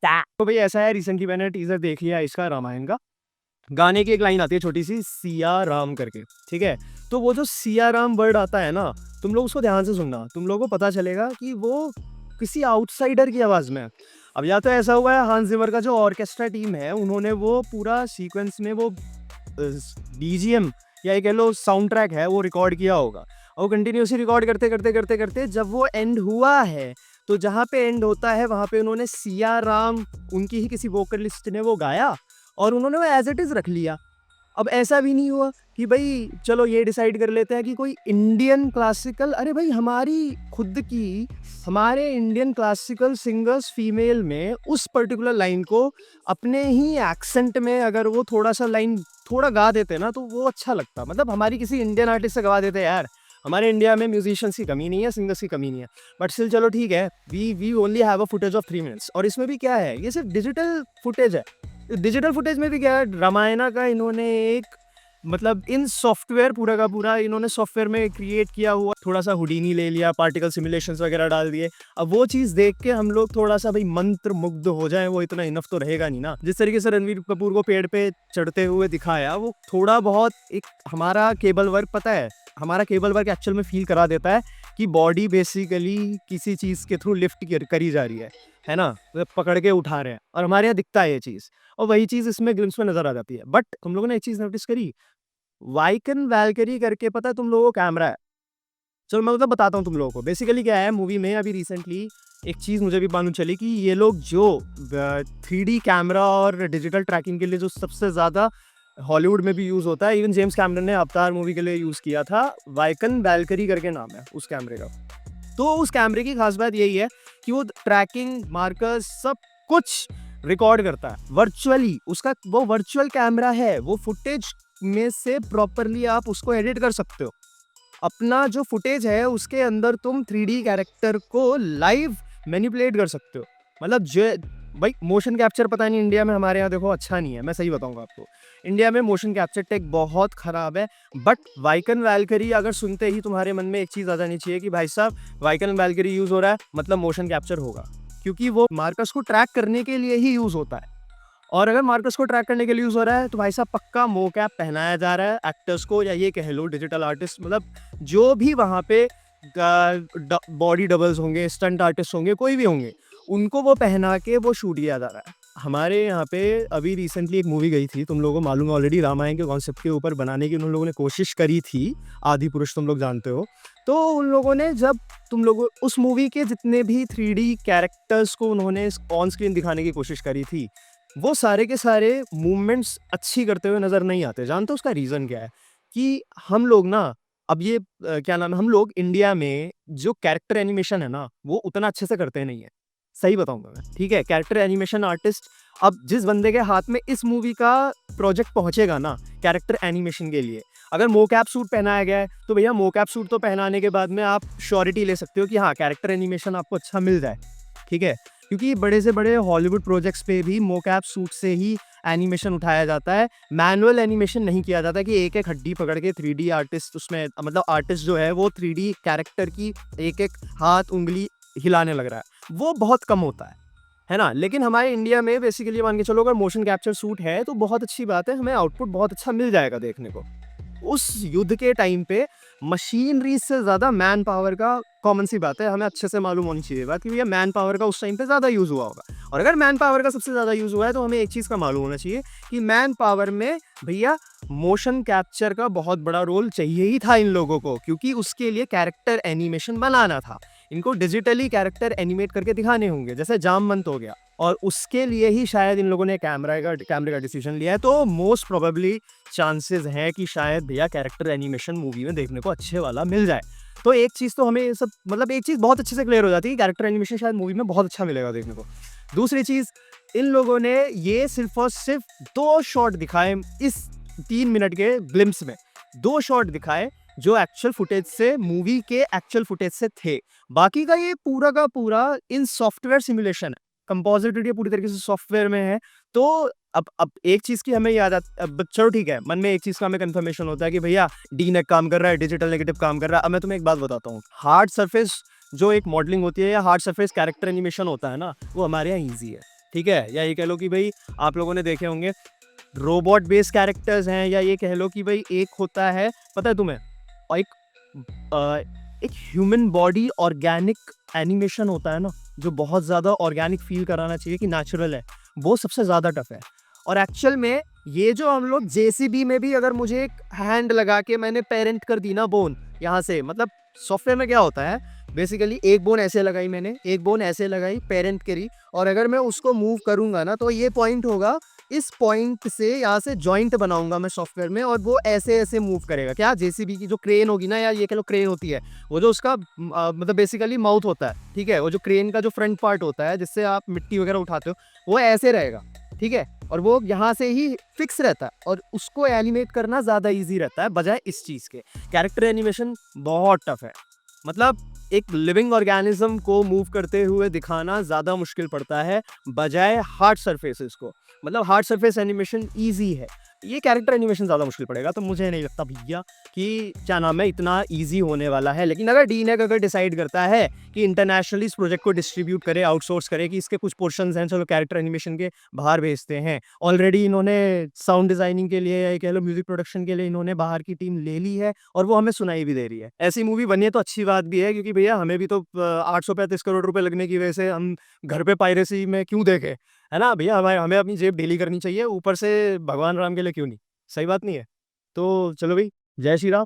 तो भाई ऐसा है, रिसेंटली मैंने टीजर देख लिया इसका, रामायण का। गाने की एक लाइन आती है छोटी सी, सिया राम करके, ठीक है। तो वो जो सिया राम वर्ड आता है ना, तुम लोग उसको ध्यान से सुनना, तुम लोगों को पता चलेगा कि वो किसी आउटसाइडर की आवाज में है। अब या तो ऐसा हुआ है हांस जिमर का जो ऑर्केस्ट्रा टीम है, उन्होंने वो पूरा सीक्वेंस में वो बीजीएम या ये कह लो साउंड ट्रैक है वो रिकॉर्ड किया होगा, और वो कंटिन्यूसली रिकॉर्ड करते करते करते करते जब वो एंड हुआ है, तो जहाँ पे एंड होता है वहाँ पे उन्होंने सिया राम, उनकी ही किसी वोकलिस्ट ने वो गाया और उन्होंने वो एज इट इज रख लिया। अब ऐसा भी नहीं हुआ कि भाई चलो ये डिसाइड कर लेते हैं कि कोई इंडियन क्लासिकल, अरे भाई हमारी खुद की, हमारे इंडियन क्लासिकल सिंगर्स फीमेल में उस पर्टिकुलर लाइन को अपने ही एक्सेंट में अगर वो थोड़ा सा लाइन थोड़ा गा देते ना, तो वो अच्छा लगता। मतलब हमारी किसी इंडियन आर्टिस्ट से गवा देते यार। हमारे इंडिया में म्यूजिशियंस की कमी नहीं है, सिंगर्स की कमी नहीं है, बट स्टिल चलो ठीक है, we only have a footage of 3 minutes. और इसमें भी क्या है, ये सिर्फ डिजिटल फुटेज है। डिजिटल फुटेज में भी क्या है, रामायणा का इन्होंने एक, मतलब इन सॉफ्टवेयर पूरा का पूरा इन्होंने सॉफ्टवेयर में क्रिएट किया हुआ, थोड़ा सा हुडीनी ले लिया, पार्टिकल सिमुलेशंस वगैरह डाल दिए। अब वो चीज़ देख के हम लोग थोड़ा सा भाई मंत्र मुग्ध हो जाए, वो इतना इनफ तो रहेगा नहीं ना। जिस तरीके से रणवीर कपूर को पेड़ पे चढ़ते हुए दिखाया, वो थोड़ा बहुत एक हमारा केबल वर्क, पता है हमारा केबल वर्क एक्चुअल में फील करा देता है कि बॉडी बेसिकली किसी चीज़ के थ्रू लिफ्ट करी जा रही है ना, वो पकड़ के उठा रहे हैं, और हमारे यहाँ दिखता है ये चीज़, और वही चीज़ इसमें ग्लिम्स में नजर आ जाती है। बट तुम लोगों ने एक चीज़ नोटिस करी, वाइकन वैल्करी करके, पता है तुम लोगों को कैमरा है। चलो मैं मतलब बताता हूँ तुम लोगों को, बेसिकली क्या है मूवी में। अभी रिसेंटली एक चीज़ मुझे भी मालूम चली कि ये लोग जो 3D कैमरा और डिजिटल ट्रैकिंग के लिए जो सबसे ज़्यादा हॉलीवुड में भी यूज़ होता है, इवन जेम्स कैमरन ने अवतार मूवी के लिए यूज़ किया था, वाइकन वैल्करी करके नाम है उस कैमरे का। तो उस कैमरे की खास बात यही है कि वो ट्रैकिंग मार्कर्स सब कुछ रिकॉर्ड करता है वर्चुअली। उसका वो वर्चुअल कैमरा है, वो फुटेज में से प्रॉपरली आप उसको एडिट कर सकते हो। अपना जो फुटेज है उसके अंदर तुम 3D कैरेक्टर को लाइव मैनिपुलेट कर सकते हो। मतलब जो भाई मोशन कैप्चर, पता नहीं इंडिया में, हमारे यहाँ देखो अच्छा नहीं है, मैं सही बताऊंगा आपको, इंडिया में मोशन कैप्चर टेक बहुत खराब है। बट वाइकन वैल्करी अगर सुनते ही तुम्हारे मन में एक चीज़ आ जानी चाहिए कि भाई साहब वाइकन वैल्करी यूज़ हो रहा है मतलब मोशन कैप्चर होगा, क्योंकि वो मार्कर्स को ट्रैक करने के लिए ही यूज़ होता है। और अगर मार्कर्स को ट्रैक करने के लिए यूज़ हो रहा है तो भाई साहब पक्का मोकैप पहनाया जा रहा है एक्टर्स को, या ये कह लो डिजिटल आर्टिस्ट, मतलब जो भी वहाँ पे बॉडी डबल्स होंगे, स्टंट आर्टिस्ट होंगे, कोई भी होंगे, उनको वो पहना के वो शूट किया जा रहा है। हमारे यहाँ पे अभी रिसेंटली एक मूवी गई थी, तुम लोगों को मालूम है ऑलरेडी, रामायण के कॉन्सेप्ट के ऊपर बनाने की उन लोगों ने कोशिश करी थी, आदि पुरुष तुम लोग जानते हो। तो उन लोगों ने जब तुम लोगों उस मूवी के जितने भी 3D कैरेक्टर्स को उन्होंने ऑन स्क्रीन दिखाने की कोशिश करी थी, वो सारे के सारे मूवमेंट्स अच्छी करते हुए नज़र नहीं आते। जानते हो उसका रीज़न क्या है? कि हम लोग ना, अब ये क्या नाम है, हम लोग इंडिया में जो कैरेक्टर एनिमेशन है ना, वो उतना अच्छे से करते नहीं है। सही बताऊँगा मैं, ठीक है? कैरेक्टर एनिमेशन आर्टिस्ट, अब जिस बंदे के हाथ में इस मूवी का प्रोजेक्ट पहुँचेगा ना कैरेक्टर एनिमेशन के लिए, अगर मोकैप सूट पहनाया गया है, तो भैया मोकैप सूट तो पहनाने के बाद में आप श्योरिटी ले सकते हो कि हाँ, कैरेक्टर एनिमेशन आपको अच्छा मिल जाए, ठीक है? क्योंकि बड़े से बड़े हॉलीवुड प्रोजेक्ट्स पे भी मोकैप सूट से ही एनिमेशन उठाया जाता है, मैनुअल एनिमेशन नहीं किया जाता कि एक-एक हड्डी पकड़ के 3D आर्टिस्ट उसमें, मतलब आर्टिस्ट जो है वो 3D कैरेक्टर की एक-एक हाथ, उँगली हिलाने लग रहा है, वो बहुत कम होता है ना? लेकिन हमारे इंडिया में बेसिकली मान के चलो अगर मोशन कैप्चर सूट है तो बहुत अच्छी बात है, हमें आउटपुट बहुत अच्छा मिल जाएगा देखने को। उस युद्ध के टाइम पे मशीनरी से ज़्यादा मैन पावर का, कॉमन सी बात है, हमें अच्छे से मालूम होनी चाहिए बात कि भैया मैन पावर का उस टाइम पे ज़्यादा यूज़ हुआ होगा। और अगर मैन पावर का सबसे ज़्यादा यूज़ हुआ है तो हमें एक चीज़ का मालूम होना चाहिए कि मैन पावर में भैया मोशन कैप्चर का बहुत बड़ा रोल चाहिए ही था इन लोगों को, क्योंकि उसके लिए कैरेक्टर एनिमेशन बनाना था। इनको डिजिटली कैरेक्टर एनिमेट करके दिखाने होंगे, जैसे जामवंत हो गया, और उसके लिए ही शायद इन लोगों ने कैमरे का डिसीजन लिया है। तो मोस्ट प्रोबेबली चांसेस हैं कि शायद भैया कैरेक्टर एनिमेशन मूवी में देखने को अच्छे वाला मिल जाए। तो एक चीज़ तो हमें ये सब, मतलब एक चीज़ बहुत अच्छे से क्लियर हो जाती है कि कैरेक्टर एनिमेशन शायद मूवी में बहुत अच्छा मिलेगा देखने को। दूसरी चीज़, इन लोगों ने ये सिर्फ और सिर्फ 2 शॉट दिखाए इस 3 मिनट के ग्लिम्स में, 2 शॉट दिखाए जो एक्चुअल फुटेज से, मूवी के एक्चुअल फुटेज से थे। बाकी का ये पूरा का पूरा इन सॉफ्टवेयर सिमुलेशन है, कंपोजिटेड ये पूरी तरीके से सॉफ्टवेयर में है। तो अब एक चीज़ की हमें याद अब चलो ठीक है, मन में एक चीज़ का हमें कंफर्मेशन होता है कि भैया डीनेग काम कर रहा है, डिजिटल नेगेटिव काम कर रहा है। अब मैं तुम्हें एक बात बताता हूँ, हार्ड सरफेस जो एक मॉडलिंग होती है या हार्ड सरफेस कैरेक्टर एनिमेशन होता है ना, वो हमारे यहाँ ईजी है। ठीक है, या ये कह लो कि भाई आप लोगों ने देखे होंगे रोबोट बेस्ड कैरेक्टर्स हैं, या ये कह लो कि भाई एक होता है, पता है तुम्हें, और एक ह्यूमन बॉडी ऑर्गेनिक एनिमेशन होता है ना, जो बहुत ज़्यादा ऑर्गेनिक फील कराना चाहिए कि नेचुरल है, वो सबसे ज़्यादा टफ है। और एक्चुअल में ये जो हम लोग जेसीबी में भी अगर मुझे एक हैंड लगा के मैंने पेरेंट कर दी ना बोन यहाँ से, मतलब सॉफ्टवेयर में क्या होता है, बेसिकली एक बोन ऐसे लगाई मैंने, एक बोन ऐसे लगाई, पेरेंट करी, और अगर मैं उसको मूव करूंगा ना तो ये पॉइंट होगा, इस पॉइंट से यहाँ से जॉइंट बनाऊंगा मैं सॉफ्टवेयर में, और वो ऐसे ऐसे मूव करेगा। क्या जेसीबी की जो क्रेन होगी ना, या ये कह लो क्रेन होती है, वो जो उसका मतलब बेसिकली माउथ होता है, ठीक है, वो जो क्रेन का जो फ्रंट पार्ट होता है जिससे आप मिट्टी वगैरह उठाते हो, वो ऐसे रहेगा, ठीक है, और वो यहाँ से ही फिक्स रहता है, और उसको एनिमेट करना ज़्यादा इजी रहता है बजाय इस चीज़ के। कैरेक्टर एनिमेशन बहुत टफ है, मतलब एक लिविंग ऑर्गेनिज्म को मूव करते हुए दिखाना ज़्यादा मुश्किल पड़ता है बजाय हार्ड सरफेसेस को। मतलब हार्ड सरफेस एनिमेशन ईजी है, ये कैरेक्टर एनिमेशन ज़्यादा मुश्किल पड़ेगा, तो मुझे नहीं लगता भैया कि क्या नाम है इतना ईजी होने वाला है। लेकिन अगर डीनेक अगर डिसाइड करता है कि इंटरनेशनली इस प्रोजेक्ट को डिस्ट्रीब्यूट करे, आउटसोर्स करे, कि इसके कुछ पोर्शंस हैं चलो कैरेक्टर एनिमेशन के बाहर भेजते हैं, ऑलरेडी इन्होंने साउंड डिजाइनिंग के लिए या कह लो म्यूजिक प्रोडक्शन के लिए इन्होंने बाहर की टीम ले ली है, और वो हमें सुनाई भी दे रही है। ऐसी मूवी बनी है तो अच्छी बात भी है, क्योंकि भैया हमें भी तो 835 करोड़ रुपए लगने की वजह से हम घर पे पायरेसी में क्यों देखें, है ना भैया, हमें हमें अपनी जेब ढीली करनी चाहिए, ऊपर से भगवान राम के लिए क्यों नहीं, सही बात नहीं है। तो चलो भाई, जय श्री राम।